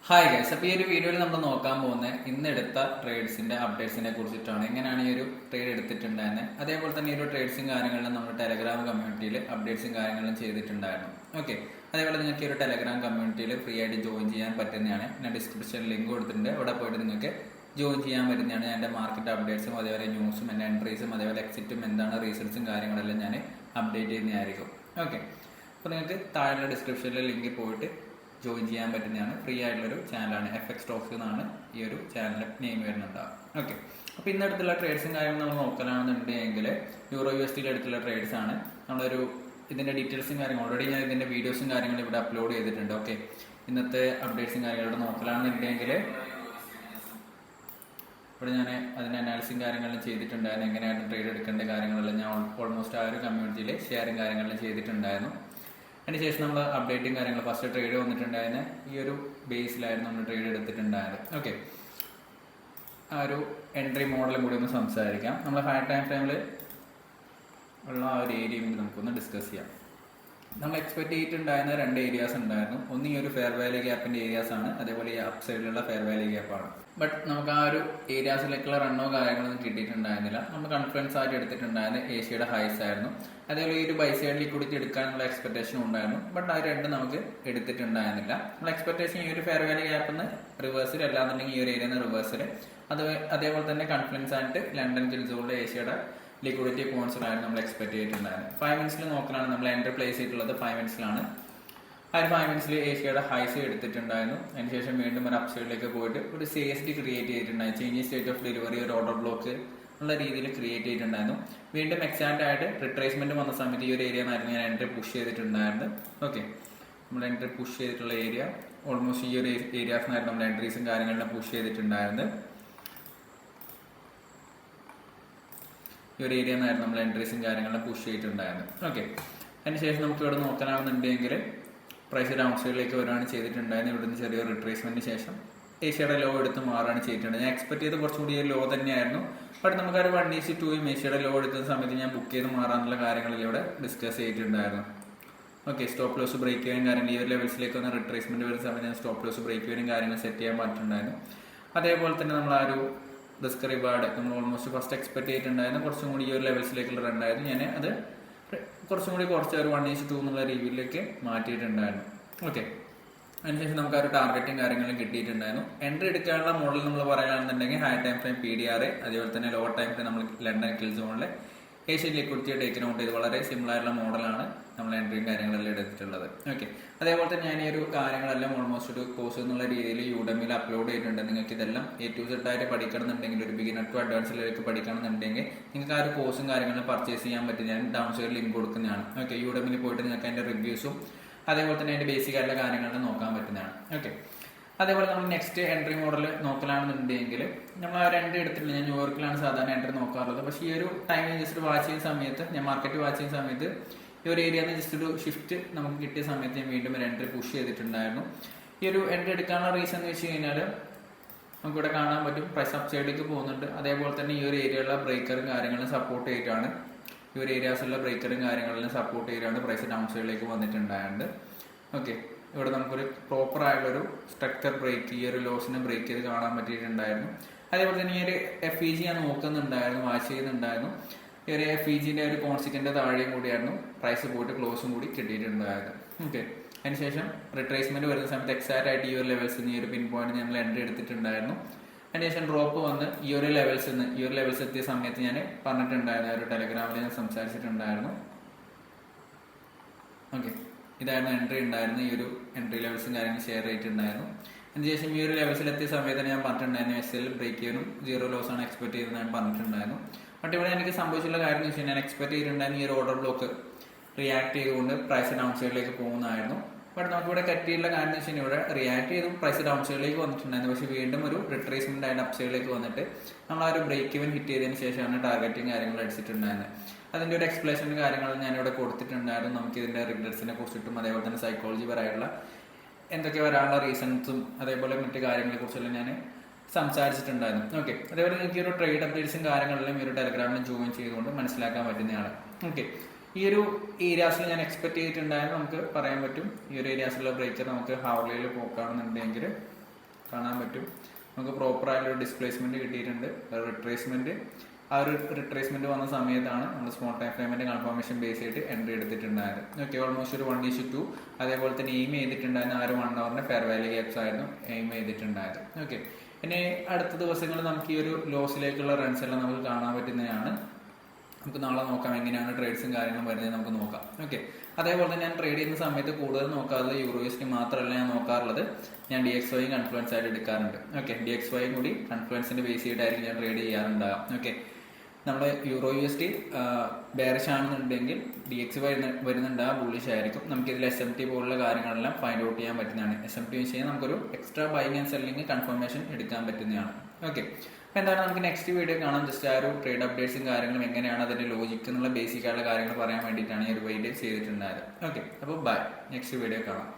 Hi guys, അപ്പോൾ ഈ ഒരു വീഡിയോയിൽ നമ്മൾ നോക്കാൻ പോകുന്നത് ഇന്നെടുത്ത ട്രേഡ്സിന്റെ അപ്ഡേറ്റ്സിനെ കുറിച്ചിട്ടാണ്. എങ്ങനെയാണ് ഈ ഒരു ട്രേഡ് എടുത്തിട്ടുണ്ടായിരുന്നത്, അതേപോലെ തന്നെ ഈ ഒരു ട്രേഡ്സും കാര്യങ്ങളിലും നമ്മുടെ ടെലഗ്രാം കമ്മ്യൂണിറ്റിയിൽ അപ്ഡേറ്റ്സും കാര്യങ്ങളും ചെയ്തിട്ടുണ്ടായിരുന്നു. ഓക്കെ, അതേപോലെ നിങ്ങൾക്ക് ഈ ഒരു ടെലഗ്രാം കമ്മ്യൂണിറ്റിയിൽ ഫ്രീ ആയിട്ട് ജോയിൻ ചെയ്യാൻ പറ്റുന്നതാണ്. ഞാൻ ഡിസ്ക്രിപ്ഷനിൽ ലിങ്ക് കൊടുത്തിട്ടുണ്ട്, അവിടെ പോയിട്ട് നിങ്ങൾക്ക് ജോയിൻ ചെയ്യാൻ പറ്റുന്നതാണ്. എൻ്റെ മാർക്കറ്റ് അപ്ഡേറ്റ്സും അതേപോലെ ന്യൂസും എൻ്റെ എൻട്രീസും അതേപോലെ എക്സിറ്റും എന്താണ് റീസൾട്ട്സും കാര്യങ്ങളെല്ലാം ഞാൻ അപ്ഡേറ്റ് ചെയ്യുന്നതായിരിക്കും. ഓക്കെ, അപ്പോൾ നിങ്ങൾക്ക് താഴെയുള്ള ഡിസ്ക്രിപ്ഷനിലെ ലിങ്കിൽ പോയിട്ട് ജോയിൻ ചെയ്യാൻ പറ്റുന്നതാണ്. ഫ്രീ ആയിട്ടുള്ളൊരു ചാനലാണ്. FX സ്റ്റോക്സ് എന്നാണ് ഈ ഒരു ചാനലിൻ്റെ നെയിം വരുന്നുണ്ടാവും. ഓക്കെ, അപ്പോൾ ഇന്നടുത്തുള്ള ട്രേഡ്സും കാര്യങ്ങളും നമ്മൾ നോക്കലാണെന്നുണ്ടെങ്കിൽ USD അടുത്തുള്ള ട്രേഡ്സ് ആണ്. നമ്മളൊരു ഇതിൻ്റെ ഡീറ്റെയിൽസും കാര്യങ്ങളും ഓൾറെഡി ഞാൻ ഇതിൻ്റെ വീഡിയോസും കാര്യങ്ങളും ഇവിടെ അപ്ലോഡ് ചെയ്തിട്ടുണ്ട്. ഓക്കെ, ഇന്നത്തെ അപ്ഡേറ്റ്സും കാര്യങ്ങളും നോക്കലാണെന്നുണ്ടെങ്കിൽ ഇവിടെ ഞാൻ അതിൻ്റെ അനാലിസും കാര്യങ്ങളും ചെയ്തിട്ടുണ്ടായിരുന്നു. എങ്ങനെയാണ് ട്രേഡ് എടുക്കേണ്ട കാര്യങ്ങളെല്ലാം ഞാൻ ഓൾമോസ്റ്റ് ആ ഒരു കമ്മ്യൂണിറ്റിയിൽ ഷെയറും കാര്യങ്ങളും ചെയ്തിട്ടുണ്ടായിരുന്നു. അതിനുശേഷം നമ്മൾ അപ്ഡേറ്റും കാര്യങ്ങൾ ഫസ്റ്റ് ട്രേഡ് വന്നിട്ടുണ്ടായിരുന്നു. ഈ ഒരു ബേസിലായിരുന്നു നമ്മൾ ട്രേഡ് എടുത്തിട്ടുണ്ടായത്. ഓക്കെ, ആ ഒരു എൻട്രി മോഡലും കൂടി ഒന്ന് സംസാരിക്കാം. നമ്മൾ ഹൈ ടൈം ഫ്രെയിമിൽ ഉള്ള ആ ഒരു ഏരിയയും കൂടി നമുക്കൊന്ന് ഡിസ്കസ് ചെയ്യാം. നമ്മൾ എക്സ്പെക്ട് ചെയ്തിട്ടുണ്ടായിരുന്ന രണ്ട് ഏരിയാസ് ഉണ്ടായിരുന്നു. ഒന്ന് ഈ ഒരു ഫെയർ വാല്യൂ ഗ്യാപ്പിന്റെ ഏരിയാസ് ആണ്, അതേപോലെ ഈ അപ്പ് സൈഡിലുള്ള ഫെയർ വാല്യൂ ഗ്യാപ്പാണ്. ബട്ട് നമുക്ക് ആ ഒരു ഏരിയാസിലേക്കുള്ള റണ്ണോ കാര്യങ്ങളൊന്നും കിട്ടിയിട്ടുണ്ടായിരുന്നില്ല. നമ്മൾ കൺഫിഡൻസ് ആയിട്ട് എടുത്തിട്ടുണ്ടായിരുന്നത് ഏഷ്യയുടെ ഹൈസ് ആയിരുന്നു. അതേപോലെ ഈ ഒരു ബൈ സൈഡ് ലിക്വിഡിറ്റി എടുക്കാനുള്ള എക്സ്പെക്ടേഷൻ ഉണ്ടായിരുന്നു. ബട്ട് ആ രണ്ടും നമുക്ക് എടുത്തിട്ടുണ്ടായിരുന്നില്ല. നമ്മൾ എക്സ്പെക്ടേഷൻ ഈ ഒരു ഫെയർ വാല്യൂ ഗ്യാപ്പിന്ന് റിവേഴ്സിൽ അല്ലാന്നുണ്ടെങ്കിൽ ഈ ഒരു ഏരിയ റിവേഴ്സിൽ അതേപോലെ തന്നെ കൺഫിഡൻസ് ആയിട്ട് ലണ്ടൻ ഗിൽസോളിലെ ഏഷ്യയുടെ ലിക്വിഡിറ്റി പോയിന്റ്സിലായിരുന്നു നമ്മൾ എക്സ്പെക്ട് ചെയ്തിട്ടുണ്ടായിരുന്നത്. 5 മിനിറ്റ്സിൽ നോക്കലാണ് നമ്മൾ എൻട്രി പ്ലേസ് ചെയ്തിട്ടുള്ളത്. 5 മിനിറ്റ്സിലാണ്. ആ ഒരു 5 മിനിറ്റ്സിൽ ഏഷ്യയുടെ ഹൈസ് എടുത്തിട്ടുണ്ടായിരുന്നു. അതിനുശേഷം വീണ്ടും ഒരു അപ്സൈഡിലേക്ക് പോയിട്ട് ഒരു CSD ക്രിയേറ്റ് ചെയ്തിട്ടുണ്ടായിരുന്നു. ചേഞ്ച് സ്റ്റേറ്റ് ഓഫ് ഡെലിവറി ഒരു ഓർഡർ ബ്ലോക്ക് ഉള്ള രീതിയിൽ ക്രിയേറ്റ് ചെയ്തിട്ടുണ്ടായിരുന്നു. വീണ്ടും എക്സാക്ട് ആയിട്ട് റിട്രേസ്മെന്റ് വന്ന സമയത്ത് ഈ ഒരു ഏരിയ ആയിരുന്നു ഞാൻ എൻട്രി പുഷ് ചെയ്തിട്ടുണ്ടായിരുന്നു. ഓക്കെ, നമ്മൾ എൻട്രി പുഷ് ചെയ്തിട്ടുള്ള ഏരിയ ഓൾമോസ്റ്റ് ഈ ഒരു ഏരിയാസിനായിരുന്നു നമ്മൾ എൻട്രീസും കാര്യങ്ങളെല്ലാം പുഷ് ചെയ്തിട്ടുണ്ടായിരുന്നത്. ഈ ഒരു ഏരിയ എന്നായിരുന്നു നമ്മൾ എൻട്രീസും കാര്യങ്ങളും പുഷ് ചെയ്തിട്ടുണ്ടായിരുന്നു. ഓക്കെ, അതിനുശേഷം നമുക്ക് ഇവിടെ നോക്കാനാണെന്നുണ്ടെങ്കിൽ പ്രൈസ് ഡൗൺ സൈഡിലേക്ക് വരികയാണ് ചെയ്തിട്ടുണ്ടായിരുന്നു. ഇവിടുന്ന് ചെറിയൊരു റിട്രേസ്മെന്റിന് ശേഷം ഏഷ്യയുടെ ലോ എടുത്ത് മാറാണ് ചെയ്തിട്ടുണ്ട്. ഞാൻ എക്സ്പെക്ട് ചെയ്ത് കുറച്ചുകൂടി ലോ തന്നെയായിരുന്നു. ബട്ട് നമുക്കൊരു 1:2 ഏഷ്യയുടെ ലോ എടുക്കുന്ന സമയത്ത് ഞാൻ ബുക്ക് ചെയ്ത് മാറാനുള്ള കാര്യങ്ങളിൽ ഇവിടെ ഡിസ്കസ് ചെയ്തിട്ടുണ്ടായിരുന്നു. ഓക്കെ, സ്റ്റോപ്പ് ലോസ് ബ്രേക്ക് ചെയ്യാനും കാര്യങ്ങൾ ഈ ഒരു ലെവൽസിലേക്ക് വന്ന റിട്രേസ്മെന്റ് വരുന്ന സമയത്ത് ഞാൻ സ്റ്റോപ്പ് ലോസ് ബ്രേക്ക് ചെയ്യാനും കാര്യങ്ങൾ സെറ്റ് ചെയ്യാൻ പറ്റിയിട്ടുണ്ടായിരുന്നു. അതേപോലെ തന്നെ നമ്മൾ ആ ഒരു റിസ്ക് റിവാർഡ് നമ്മൾ ഓൾമോസ്റ്റ് ഫസ്റ്റ് എക്സ്പെക്ട് ചെയ്തിട്ടുണ്ടായിരുന്നു. കുറച്ചും കൂടി ഈ ഒരു ലെവൽസിലേക്കുള്ള റണ്ണായിരുന്നു. ഞാൻ അത് കുറച്ചും കൂടി കുറച്ച് ഒരു 1:2 എന്നുള്ള രീതിയിലേക്ക് മാറ്റിയിട്ടുണ്ടായിരുന്നു. ഓക്കെ, അതിനുശേഷം നമുക്ക് ആ ഒരു ടാർഗറ്റും കാര്യങ്ങളും കിട്ടിയിട്ടുണ്ടായിരുന്നു. എൻട്രി എടുക്കാനുള്ള മോഡൽ നമ്മൾ പറയുകയാണെന്നുണ്ടെങ്കിൽ ഹൈ ടൈം ഫ്രെയിം PDR, അതേപോലെ തന്നെ ലോ ടൈം ഫ്രെയിം നമ്മൾ ലണ്ടൻ കിൽ സോണിലെ ഏഷ്യൻ ലിക്വിഡിറ്റി ടേക്കൻ ഔട്ട് ചെയ്ത് വളരെ സിമ്പിൾ ആയിട്ടുള്ള മോഡലാണ് നമ്മൾ എൻട്രിയും കാര്യങ്ങളെല്ലാം എടുത്തിട്ടുള്ളത്. ഓക്കെ, അതേപോലെ തന്നെ ഞാൻ ഈ ഒരു കാര്യങ്ങളെല്ലാം ഓൾമോസ്റ്റ് ഒരു കോഴ്സ് എന്നുള്ള രീതിയിൽ Udemyയിൽ അപ്ലോഡ് ചെയ്തിട്ടുണ്ട്. നിങ്ങൾക്ക് ഇതെല്ലാം A to Z ആയിട്ട് പഠിക്കണമെന്നുണ്ടെങ്കിൽ ഒരു ബിഗിനർ ടു അഡ്വാൻസിലേക്ക് പഠിക്കണമെന്നുണ്ടെങ്കിൽ നിങ്ങൾക്ക് ആ ഒരു കോഴ്സും കാര്യങ്ങളും പർച്ചേസ് ചെയ്യാൻ പറ്റും. ഞാൻ ഡൗൺ സൈഡിൽ ലിങ്ക് കൊടുക്കുന്നതാണ്. ഓക്കെ, Udemyയിൽ പോയിട്ട് നിങ്ങൾക്ക് അതിന്റെ റിവ്യൂസും അതേപോലെ തന്നെ അതിന്റെ ബേസിക് ആയിട്ടുള്ള കാര്യങ്ങളും നോക്കാൻ പറ്റുന്നതാണ്. ഓക്കെ, അതേപോലെ നമ്മൾ നെക്സ്റ്റ് എൻട്രി മോഡൽ നോക്കലാണെന്നുണ്ടെങ്കിൽ നമ്മൾ ആ ഒരു എൻട്രി എടുത്തിട്ടില്ല. ഞാൻ ന്യൂയോർക്കിലാണ് സാധാരണ എൻട്രി നോക്കാറുള്ളത്. പക്ഷേ ഈ ഒരു ടൈം ജസ്റ്റ് വാച്ച് ചെയ്യുന്ന സമയത്ത് ഞാൻ മാർക്കറ്റ് വാച്ച് ചെയ്യുന്ന സമയത്ത് ഈ ഒരു ഏരിയയിൽ നിന്ന് ജസ്റ്റ് ഒരു ഷിഫ്റ്റ് നമുക്ക് കിട്ടിയ സമയത്ത് ഞാൻ വീണ്ടും ഒരു എൻട്രി പുഷ് ചെയ്തിട്ടുണ്ടായിരുന്നു. ഈ ഒരു എൻട്രി എടുക്കാനുള്ള റീസൺ എന്ന് വെച്ച് കഴിഞ്ഞാൽ നമുക്കിവിടെ കാണാൻ പറ്റും പ്രൈസ് അപ്പ് സൈഡിലേക്ക് പോകുന്നുണ്ട്. അതേപോലെ തന്നെ ഈ ഒരു ഏരിയയിലുള്ള ബ്രേക്കറും കാര്യങ്ങളും സപ്പോർട്ട് ചെയ്തിട്ടാണ് ഈ ഒരു ഏരിയാസിലുള്ള ബ്രേക്കറും കാര്യങ്ങളിലും സപ്പോർട്ട് ചെയ്തിട്ടാണ് പ്രൈസ് ഡൗൺ സൈഡിലേക്ക് വന്നിട്ടുണ്ടായത്. ഓക്കെ, ഇവിടെ നമുക്കൊരു പ്രോപ്പർ ആയിട്ടുള്ളൊരു സ്ട്രക്ചർ ബ്രേക്ക് ഈ ഒരു ലോസിനെ ബ്രേക്ക് ചെയ്ത് കാണാൻ പറ്റിയിട്ടുണ്ടായിരുന്നു. അതേപോലെ തന്നെ ഈ ഒരു FEG ഞാൻ നോക്കുന്നുണ്ടായിരുന്നു, വാച്ച് ചെയ്യുന്നുണ്ടായിരുന്നു. ഈ ഒരു FEGന്റെ ഒരു കോൺസിക്വന്റ് താഴെയും കൂടിയായിരുന്നു പ്രൈസ് പോയിട്ട് ക്ലോസും കൂടി കിട്ടിയിട്ടുണ്ടായത്. ഓക്കെ, അതിനുശേഷം റിട്രേസ്മെന്റ് വരുന്ന സമയത്ത് എക്സാക്ട് ആയിട്ട് ഈ ഒരു ലെവൽസിൽ ഈ ഒരു പിൻ പോയിന്റ് നമ്മൾ എൻട്രി എടുത്തിട്ടുണ്ടായിരുന്നു. അതിനുശേഷം ഡ്രോപ്പ് വന്ന് ഈ ഒരു ലെവൽസ് എത്തിയ സമയത്ത് ഞാൻ പറഞ്ഞിട്ടുണ്ടായിരുന്നു, ഒരു ടെലഗ്രാമിൽ ഞാൻ സംസാരിച്ചിട്ടുണ്ടായിരുന്നു. ഓക്കെ, ഇതായിരുന്നു എൻട്രി ഉണ്ടായിരുന്നു. ഈ ഒരു എൻട്രി ലെവൽസും കാര്യങ്ങളും ഷെയർ ചെയ്തിട്ടുണ്ടായിരുന്നു. അതിനുശേഷം ഈ ഒരു ലെവൽസിൽ എത്തിയ സമയത്ത് ഞാൻ പറഞ്ഞിട്ടുണ്ടായിരുന്നു SL ബ്രേക്ക് ചെയ്യാനും 0 ലോസ് ആണ് എക്സ്പെക്ട് ചെയ്തത് ഞാൻ പറഞ്ഞിട്ടുണ്ടായിരുന്നു. ബട്ട് ഇവിടെ എനിക്ക് സംഭവിച്ചുള്ള കാര്യം എന്ന് വെച്ചാൽ ഞാൻ എക്സ്പെക്ട് ചെയ്തിട്ടുണ്ടായിരുന്നു ഈ ഒരു ഓർഡർ ബ്ലോക്ക് റിയാക്ട് ചെയ്തുകൊണ്ട് പ്രൈസ് ഡൗൺ സൈഡിലേക്ക് പോകുന്നതായിരുന്നു. ബട്ട് നമുക്കിവിടെ കറ്റിയുള്ള കാര്യം എന്ന് വെച്ചാൽ ഇവിടെ റിയാക്ട് ചെയ്തും പ്രൈസ് ഡൗൺ സൈഡിലേക്ക് വന്നിട്ടുണ്ടായിരുന്നു. പക്ഷേ വീണ്ടും ഒരു റിട്രേസ്മെന്റ് ആയിട്ട് അപ്പ് സൈഡിലേക്ക് വന്നിട്ട് നമ്മൾ ആ ഒരു ബ്രേക്ക് ഇവൻ ഹിറ്റ് ചെയ്തതിന് ശേഷമാണ് ടാർഗറ്റും കാര്യങ്ങൾ അടിച്ചിട്ടുണ്ടായിരുന്നത്. അതിന്റെ ഒരു എക്സ്പ്ലനേഷനും കാര്യങ്ങളും ഞാനിവിടെ കൊടുത്തിട്ടുണ്ടായിരുന്നു. നമുക്ക് ഇതിന്റെ റിഗ്രറ്റ്സിനെ കുറിച്ചിട്ടും അതേപോലെ തന്നെ സൈക്കോളജി പരമായിട്ടുള്ള എന്തൊക്കെ വരാനുള്ള റീസൺസും അതേപോലെ മറ്റു കാര്യങ്ങളെ കുറിച്ചെല്ലാം ഞാൻ സംസാരിച്ചിട്ടുണ്ടായിരുന്നു. ഓക്കെ, അതേപോലെ നിങ്ങൾക്ക് ഈ ഒരു ട്രേഡ് അപ്ഡേറ്റ്സും കാര്യങ്ങളെല്ലാം ഈ ഒരു ടെലഗ്രാമിൽ ജോയിൻ ചെയ്തുകൊണ്ട് മനസ്സിലാക്കാൻ പറ്റുന്നതാണ്. ഓക്കെ, ഈ ഒരു ഏരിയാസിൽ ഞാൻ എക്സ്പെക്ട് ചെയ്തിട്ടുണ്ടായിരുന്നു നമുക്ക് പറയാൻ പറ്റും. ഈ ഒരു ഏരിയാസിലുള്ള ബ്രേക്കർ നമുക്ക് ഹവർലിയിൽ പോക്കാണെന്നുണ്ടെങ്കിൽ കാണാൻ പറ്റും. നമുക്ക് പ്രോപ്പറായൊരു ഡിസ്പ്ലേസ്മെന്റ് കിട്ടിയിട്ടുണ്ട്. റിട്രേസ്മെന്റ് ആ ഒരു റിട്രേസ്മെന്റ് വന്ന സമയത്താണ് നമ്മൾ സ്മോൾ ടൈം ഫ്രെയിമിന്റെ കൺഫർമേഷൻ ബേസ് ചെയ്തിട്ട് എൻട്രി എടുത്തിട്ടുണ്ടായത്. ഓക്കെ, ഓൾമോസ്റ്റ് ഒരു 1:2. അതേപോലെ തന്നെ എയിം ചെയ്തിട്ടുണ്ടായിരുന്ന ആ ഒരു 1 hourന്റെ ഫെയർ വാല്യൂ ഗ്യാപ്സ് ആയിരുന്നു എയിം ചെയ്തിട്ടുണ്ടായത്. ഓക്കെ, ഇനി അടുത്ത ദിവസങ്ങളിൽ നമുക്ക് ഈ ഒരു ലോസിലേക്കുള്ള റൺസ് എല്ലാം നമുക്ക് കാണാൻ പറ്റുന്നതാണ്. നമുക്ക് നാളെ നോക്കാം എങ്ങനെയാണ് ട്രേഡ്സും കാര്യങ്ങളും വരുന്നത് നമുക്ക് നോക്കാം. ഓക്കെ, അതേപോലെ തന്നെ ഞാൻ ട്രേഡ് ചെയ്യുന്ന സമയത്ത് കൂടുതൽ നോക്കാറുള്ളത് USD മാത്രമല്ല ഞാൻ നോക്കാറുള്ളത്, ഞാൻ DXY കൺഫ്ലുവൻസ് ആയിട്ട് എടുക്കാറുണ്ട്. ഓക്കെ, DXY കൂടി കൺഫ്ലുവൻസിന്റെ ബേസ് ചെയ്തിട്ടായിരിക്കും ഞാൻ ട്രേഡ് ചെയ്യാറുണ്ടാകാം. ഓക്കെ, നമ്മുടെ USD ബെയറിഷ് ആണെന്നുണ്ടെങ്കിൽ DXY വരുന്നുണ്ടാകുക ബുള്ളിഷ് ആയിരിക്കും. നമുക്കിതിൽ SMT പോലുള്ള കാര്യങ്ങളെല്ലാം ഫൈൻഡ് ഔട്ട് ചെയ്യാൻ പറ്റുന്നതാണ്. SMT വെച്ച് കഴിഞ്ഞാൽ നമുക്കൊരു extra buying and selling confirmation എടുക്കാൻ പറ്റുന്നതാണ്. ഓക്കെ, അപ്പോൾ എന്താണ് നമുക്ക് നെക്സ്റ്റ് വീഡിയോ കാണാം. ജസ്റ്റ് ആ ഒരു ട്രേഡ് അപ്ഡേറ്റ്സും കാര്യങ്ങളും എങ്ങനെയാണ് അതിന്റെ ലോജിക് എന്നുള്ള ബേസിക് ആയിട്ടുള്ള കാര്യങ്ങൾ പറയാൻ വേണ്ടിയിട്ടാണ് ഈ ഒരു വീഡിയോ ചെയ്തിട്ടുണ്ടായത്. ഓക്കെ, അപ്പോൾ ബൈ, നെക്സ്റ്റ് വീഡിയോ കാണാം.